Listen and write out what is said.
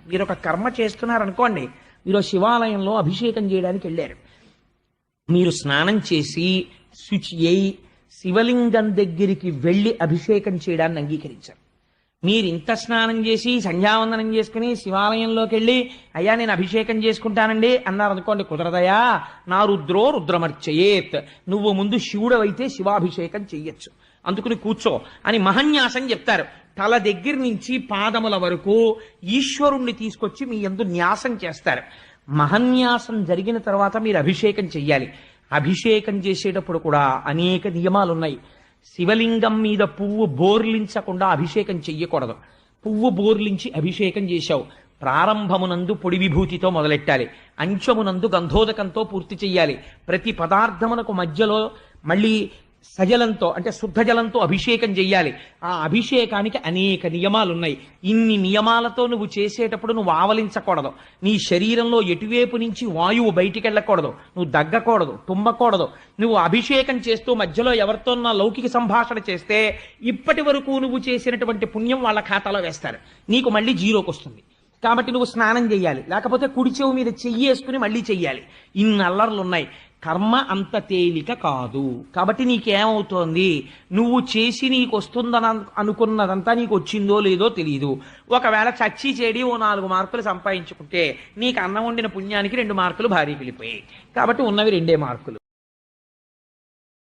మీరు ఒక కర్మ చేస్తున్నారనుకోండి, మీరు శివాలయంలో అభిషేకం చేయడానికి వెళ్ళారు, మీరు స్నానం చేసి శుచి అయి శివలింగం దగ్గరికి వెళ్ళి అభిషేకం చేయడాన్ని అంగీకరించారు. మీరు ఇంత స్నానం చేసి సంధ్యావందనం చేసుకుని శివాలయంలోకి వెళ్ళి అయ్యా నేను అభిషేకం చేసుకుంటానండి అన్నారు అనుకోండి, కుదరదయా. నా రుద్రో రుద్రమర్చయేత్, నువ్వు ముందు శివుడవైతే శివాభిషేకం చెయ్యొచ్చు, అందుకుని కూర్చో అని మహన్యాసం చెప్తారు. తల దగ్గర నుంచి పాదముల వరకు ఈశ్వరుణ్ణి తీసుకొచ్చి మీ యందు న్యాసం చేస్తారు. మహన్యాసం జరిగిన తర్వాత మీరు అభిషేకం చెయ్యాలి. అభిషేకం చేసేటప్పుడు కూడా అనేక నియమాలు ఉన్నాయి. శివలింగం మీద పువ్వు బోర్లించకుండా అభిషేకం చెయ్యకూడదు. పువ్వు బోర్లించి అభిషేకం చేశావు, ప్రారంభమునందు పొడి విభూతితో మొదలెట్టాలి, అంచమునందు గంధోదకంతో పూర్తి చెయ్యాలి. ప్రతి పదార్థమునకు మధ్యలో మళ్ళీ సజలంతో అంటే శుద్ధ జలంతో అభిషేకం చెయ్యాలి. ఆ అభిషేకానికి అనేక నియమాలున్నాయి. ఇన్ని నియమాలతో నువ్వు చేసేటప్పుడు నువ్వు ఆవలించకూడదు. నీ శరీరంలో ఎటువైపు నుంచి వాయువు బయటికి వెళ్ళకూడదు, నువ్వు దగ్గకూడదు, తుమ్మకూడదు. నువ్వు అభిషేకం చేస్తూ మధ్యలో ఎవరితో నా లౌకిక సంభాషణ చేస్తే ఇప్పటి వరకు నువ్వు చేసినటువంటి పుణ్యం వాళ్ళ ఖాతాలో వేస్తారు, నీకు మళ్ళీ జీరోకి వస్తుంది. కాబట్టి నువ్వు స్నానం చెయ్యాలి, లేకపోతే కుడి చెవు మీద చెయ్యేసుకుని మళ్ళీ చెయ్యాలి. ఇన్ని అల్లర్లు ఉన్నాయి. కర్మ అంత తేలిక కాదు. కాబట్టి నీకేమవుతోంది, నువ్వు చేసి నీకు వస్తుందని అనుకున్నదంతా నీకు వచ్చిందో లేదో తెలియదు. ఒకవేళ చచ్చి చెడి ఓ 4 మార్కులు సంపాదించుకుంటే నీకు అన్నం వండిన పుణ్యానికి 2 మార్కులు భారీ వెళ్ళిపోయాయి. కాబట్టి ఉన్నవి 2 మార్కులు.